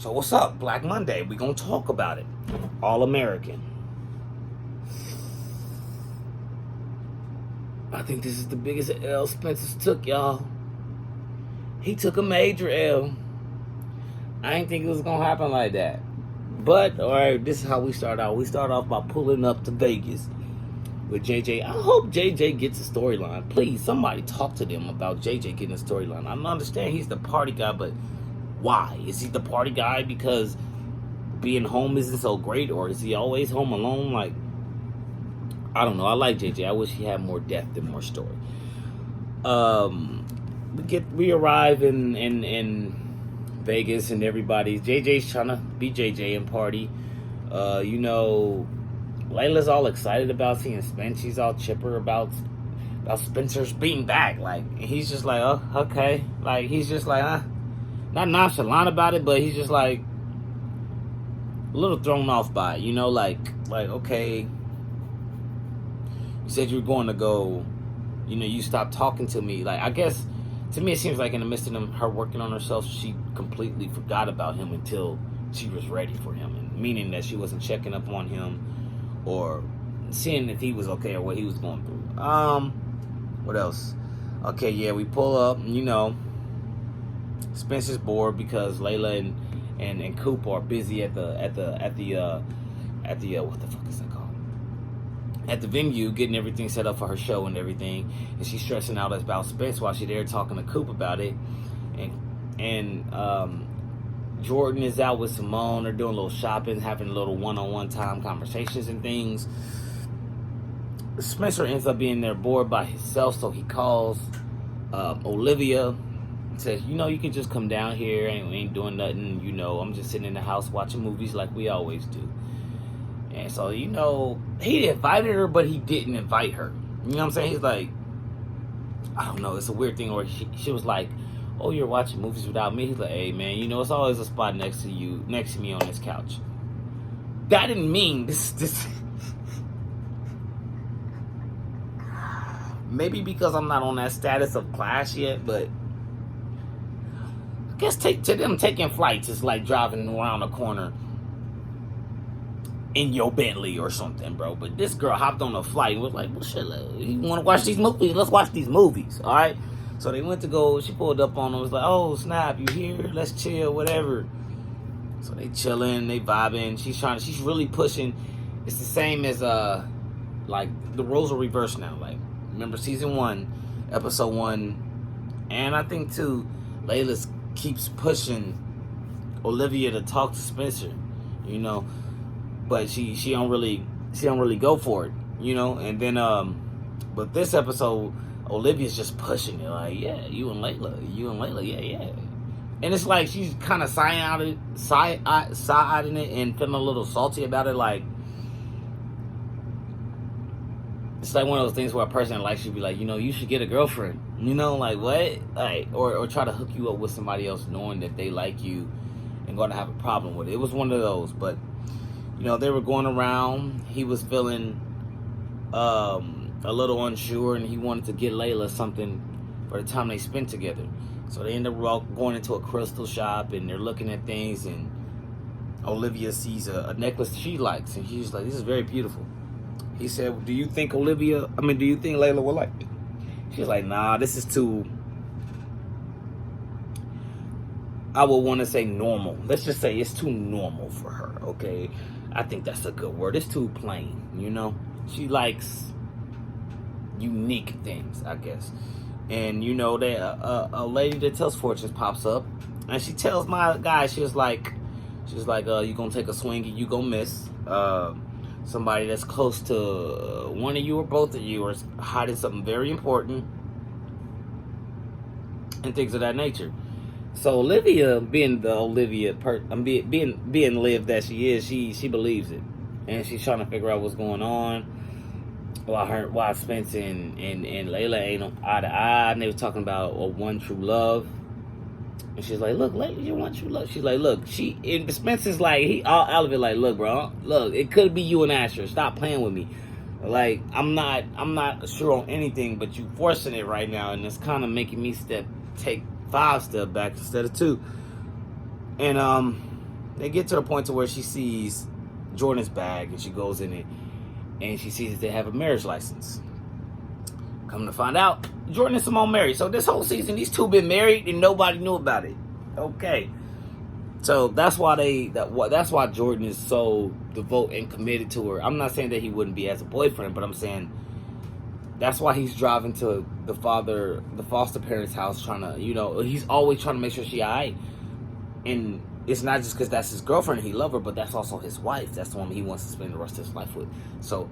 So what's up? Black Monday. We gonna talk about it. All American. I think this is the biggest L Spencer took, y'all. He took a major L. I didn't think it was gonna happen like that. But alright, this is how we start out. We start off by pulling up to Vegas with JJ. I hope JJ gets a storyline. Please, somebody talk to them about JJ getting a storyline. I understand he's the party guy, but why? Is he the party guy because being home isn't so great, or is he always home alone? Like, I don't know. I like JJ. I wish he had more depth and more story. We arrive in Vegas, and JJ's trying to be JJ and party. Layla's all excited about seeing Spence. She's all chipper about Spencer's being back. Like, he's just like, oh, okay. Like, he's just like, not nonchalant about it, but he's just like a little thrown off by it, like okay, you said you were going to go, you stopped talking to me. Like, I guess to me it seems like in the midst of her working on herself, she completely forgot about him until she was ready for him, and meaning that she wasn't checking up on him or seeing if he was okay or what he was going through. What else? Okay, yeah, we pull up, Spencer's bored because Layla and Coop are busy at the what the fuck is that called? At the venue, getting everything set up for her show and everything, and she's stressing out about Spence while she's there talking to Coop about it, and Jordan is out with Simone. They're doing a little shopping, having a little one-on-one time conversations and things. Spencer ends up being there bored by himself, so he calls Olivia. Says, you can just come down here, ain't doing nothing, I'm just sitting in the house watching movies like we always do. And so, he invited her, but he didn't invite her. You know what I'm saying? He's like, I don't know, it's a weird thing where she was like, oh, you're watching movies without me? He's like, hey man, it's always a spot next to me on this couch. That didn't mean this maybe because I'm not on that status of class yet, but I guess to them taking flights is like driving around a corner in your Bentley or something, bro. But this girl hopped on a flight and was like, well, shit, you want to watch these movies? Let's watch these movies, all right? So they went to go, she pulled up on them, was like, oh, snap, you here? Let's chill, whatever. So they chilling, they vibing. She's really pushing. It's the same as, like, the roles are reversed now. Like, remember season 1, episode 1, and I think 2, Layla keeps pushing Olivia to talk to Spencer, but she don't really go for it, and then but this episode Olivia's just pushing it, like, yeah, you and Layla, yeah, and it's like she's kind of side-eyeing it and feeling a little salty about it. Like, it's like one of those things where a person like should be like, you should get a girlfriend, like what, like, or try to hook you up with somebody else knowing that they like you and going to have a problem with it. It was one of those, but they were going around. He was feeling a little unsure, and he wanted to get Layla something for the time they spent together. So they end up going into a crystal shop, and they're looking at things, and Olivia sees a necklace she likes, and she's like, this is very beautiful. He said, do you think Layla will like it? She's like, nah, this is too, I would want to say normal. Let's just say it's too normal for her, okay? I think that's a good word. It's too plain, She likes unique things, I guess. And, that a lady that tells fortunes pops up, and she tells my guy, she's like, you gonna take a swing and you gonna miss. Somebody that's close to one of you or both of you are hiding something very important and things of that nature. So Olivia, being the Olivia being Liv that she is, she believes it, and she's trying to figure out what's going on. Why Spence and Layla ain't on eye to eye, and they were talking about one true love. And she's like, look, Layla, you want true love? She's like, look, and Spence is like, he all out of it, like, look, bro, look, it could be you and Asher. Stop playing with me. Like, I'm not sure on anything, but you forcing it right now, and it's kind of making me take 5 steps back instead of 2. And they get to the point to where she sees Jordan's bag and she goes in it and she sees that they have a marriage license. Come to find out, Jordan and Simone married. So this whole season, these two been married and nobody knew about it. Okay. So that's why that's why Jordan is so devoted and committed to her. I'm not saying that he wouldn't be as a boyfriend, but I'm saying that's why he's driving to the foster parents' house, trying to, he's always trying to make sure she alright. And it's not just because that's his girlfriend, he loves her, but that's also his wife. That's the woman he wants to spend the rest of his life with. So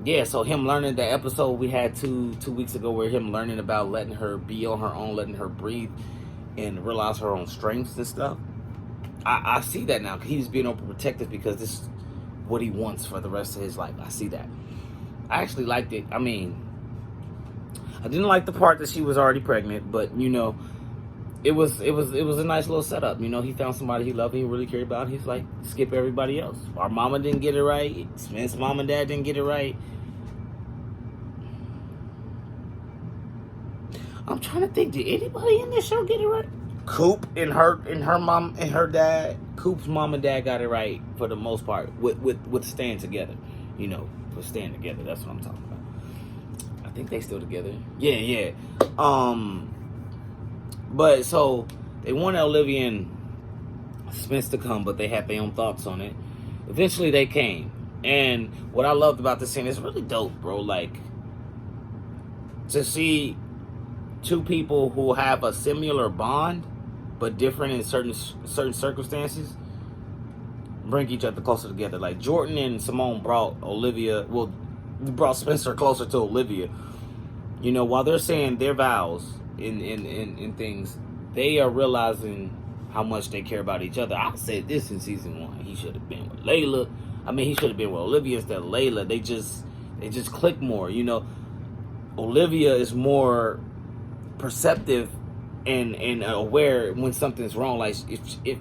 yeah, so him learning the episode we had two weeks ago, where him learning about letting her be on her own, letting her breathe and realize her own strengths and stuff. I see that now. He's being overprotective because this is what he wants for the rest of his life. I see that. I actually liked it. I mean, I didn't like the part that she was already pregnant, but it was a nice little setup. He found somebody he loved, he really cared about. He's like, skip everybody else. Our mama didn't get it right. Smith's mom and dad didn't get it right. I'm trying to think, did anybody in this show get it right? Coop and her mom and her dad. Coop's mom and dad got it right for the most part with staying together. For staying together. That's what I'm talking about. I think they still together. Yeah. But so they wanted Olivia and Spence to come, but they had their own thoughts on it. Eventually they came. And what I loved about this scene is really dope, bro. Like, to see two people who have a similar bond but different in certain circumstances bring each other closer together. Like Jordan and Simone brought Spencer closer to Olivia. While they're saying their vows in things, they are realizing how much they care about each other. I said this in season 1. He should have been with Layla. He should have been with Olivia instead of Layla. They just click more. Olivia is more perceptive and aware when something's wrong. Like if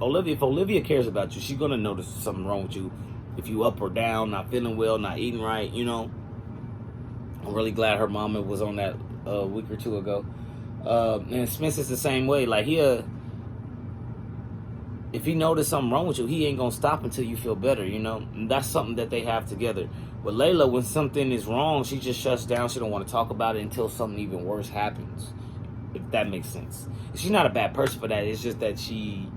Olivia cares about you, she's gonna notice something wrong with you. If you up or down, not feeling well, not eating right, I'm really glad her mama was on that a week or two ago. And Spence is the same way. Like if he noticed something wrong with you, he ain't gonna stop until you feel better. And that's something that they have together. With Layla, when something is wrong, she just shuts down. She don't want to talk about it until something even worse happens. If that makes sense. She's not a bad person for that. It's just that she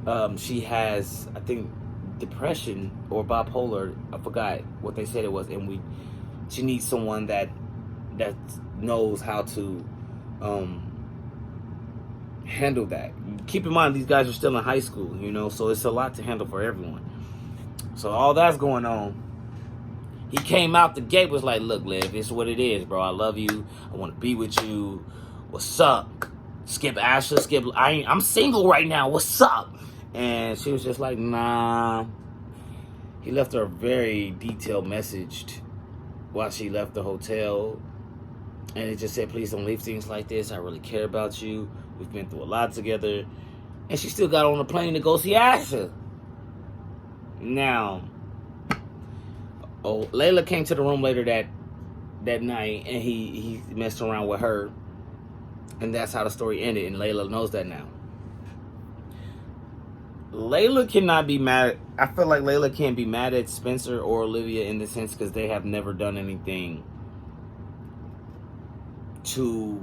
has, I think, depression or bipolar. I forgot what they said it was, and she needs someone that knows how to handle that. Keep in mind, these guys are still in high school, so it's a lot to handle for everyone. So all that's going on. He came out the gate, was like, look, Liv, it's what it is, bro. I love you. I want to be with you. What's up? Skip Asher, skip. I'm single right now. What's up? And she was just like, nah. He left her a very detailed message while she left the hotel. And it just said, please don't leave things like this. I really care about you. We've been through a lot together. And she still got on the plane to go see Asher. Now, Layla came to the room later that night, and he messed around with her, and that's how the story ended, and Layla knows that now. Layla cannot be mad. I feel like Layla can't be mad at Spencer or Olivia in the sense because they have never done anything to,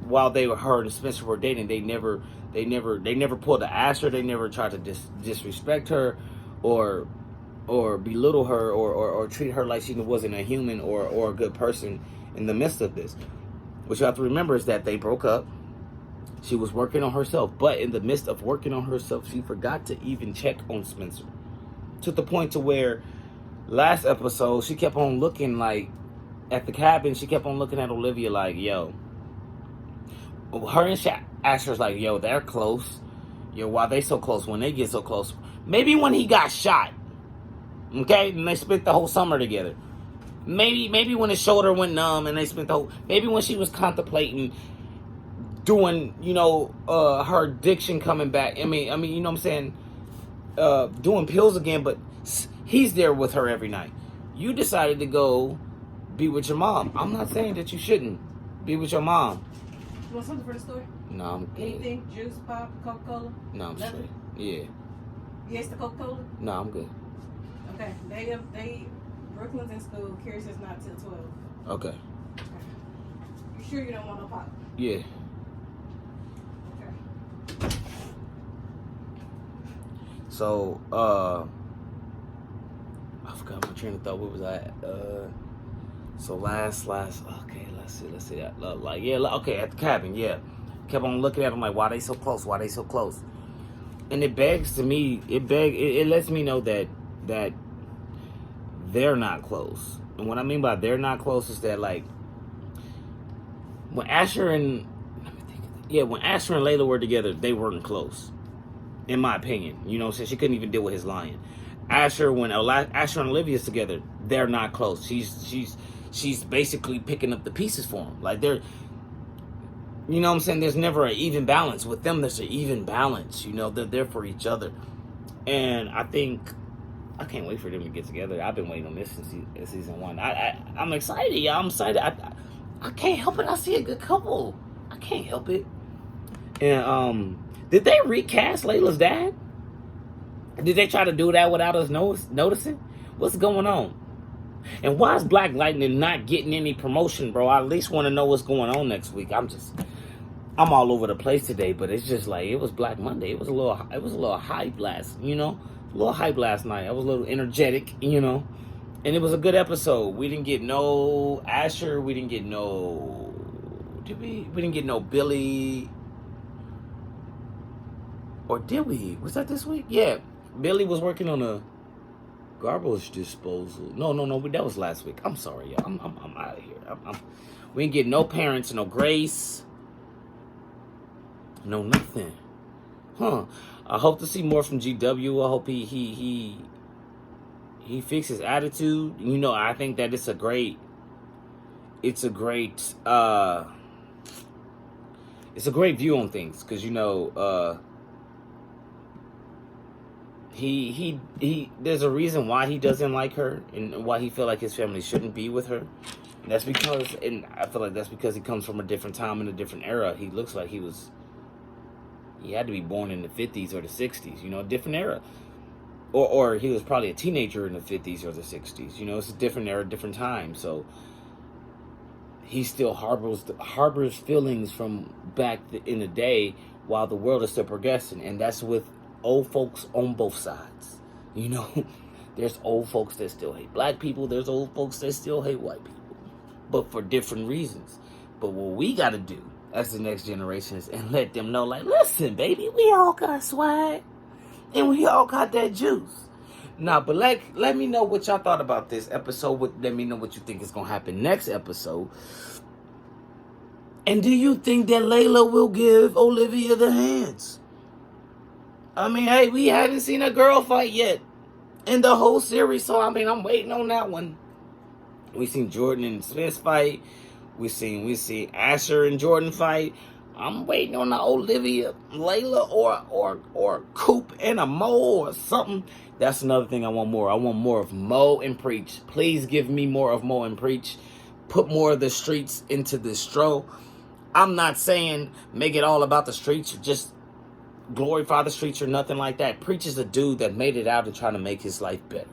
while her and Spencer were dating, they never pulled a Asher. They never tried to disrespect her or belittle her or treat her like she wasn't a human or a good person in the midst of this. What you have to remember is that they broke up. She was working on herself, but in the midst of working on herself, she forgot to even check on Spencer. To the point to where last episode, she kept on looking like, at the cabin, she kept on looking at Olivia like, yo. Her and Asher's like, yo, they're close. Yo, why they so close? When they get so close. Maybe when he got shot. Okay? And they spent the whole summer together. Maybe when his shoulder went numb and they spent the whole... Maybe when she was contemplating doing, her addiction coming back. I mean, you know what I'm saying? Doing pills again, but he's there with her every night. You decided to go be with your mom. I'm not saying that you shouldn't be with your mom. You want something for the story? No, I'm good. Anything? Juice, pop, Coca-Cola? No, I'm Nothing? straight. Yeah. Yes, the Coca-Cola? No, I'm good. Okay. Brooklyn's in school. Kirsten's not till 12. Okay. Okay. You sure you don't want no pop? Yeah. Okay. So, I forgot my train of thought. Where was I at? So last, okay, let's see that. Okay, at the cabin, yeah. Kept on looking at them like, why they so close? Why they so close? And it begs to me, it lets me know that they're not close. And what I mean by they're not close is that, like, when Asher and Layla were together, they weren't close, in my opinion. You know what I'm saying? She couldn't even deal with his lying. Asher and Olivia's together, they're not close. She's basically picking up the pieces for him. Like, they're, you know what I'm saying? There's never an even balance. With them, there's an even balance. You know, they're there for each other. And I think, I can't wait for them to get together. I've been waiting on this since season 1. I'm excited, y'all. I'm excited. I can't help it. I see a good couple. I can't help it. And did they recast Layla's dad? Did they try to do that without us noticing? What's going on? And why is Black Lightning not getting any promotion, bro? I at least want to know what's going on next week. I'm all over the place today, but it's just like, it was Black Monday. It was a little hype last, you know, a little hype last night. I was a little energetic, you know, and it was a good episode. We didn't get no Asher. We didn't get no, we didn't get no Billy. Or did we? Was that this week? Yeah. Billy was working on a garbage disposal. No, that was last week. I'm sorry, y'all. I'm out of here. We didn't get no Parents, no Grace, no nothing. Huh? I hope to see more from GW. I hope he fixes his attitude. You know, I think that it's a great view on things, because, you know, he there's a reason why he doesn't like her, and why he feel like his family shouldn't be with her. And that's because, and I feel like that's because he comes from a different time and a different era. He looks like he had to be born in the 50s or the 60s, you know, a different era. Or he was probably a teenager in the 50s or the 60s. You know, it's a different era, different time. So he still harbors feelings from back in the day, while the world is still progressing. And that's with old folks on both sides. You know, there's old folks that still hate Black people. There's old folks that still hate white people, but for different reasons. But what we got to do as the next generation is and let them know, like, listen, baby, we all got swag and we all got that juice. Now, but let me know what y'all thought about this episode. Let me know what you think is going to happen next episode. And do you think that Layla will give Olivia the hands? I mean, hey, we haven't seen a girl fight yet in the whole series, so I mean, I'm waiting on that one. We seen Jordan and Smith fight. We seen Asher and Jordan fight. I'm waiting on the Olivia, Layla, or Coop and a Mo or something. That's another thing I want more. I want more of Mo and Preach. Please give me more of Mo and Preach. Put more of the streets into this show. I'm not saying make it all about the streets. Just glorify the streets or nothing like that. Preach is a dude that made it out and trying to make his life better.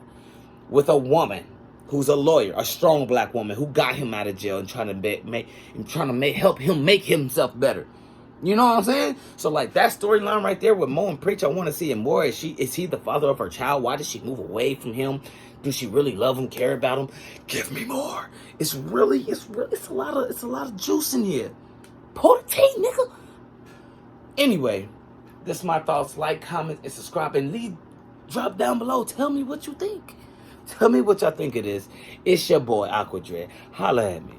With a woman who's a lawyer, a strong Black woman who got him out of jail and trying to help him make himself better. You know what I'm saying? So, like, that storyline right there with Mo and Preach, I want to see it more. Is he the father of her child? Why did she move away from him? Do she really love him, care about him? Give me more. It's a lot of juice in here. Pour the tea, nigga. Anyway, this is my thoughts. Like, comment, and subscribe, and drop down below. Tell me what you think. Tell me what y'all think it is. It's your boy, Aqua Dread. Holla at me.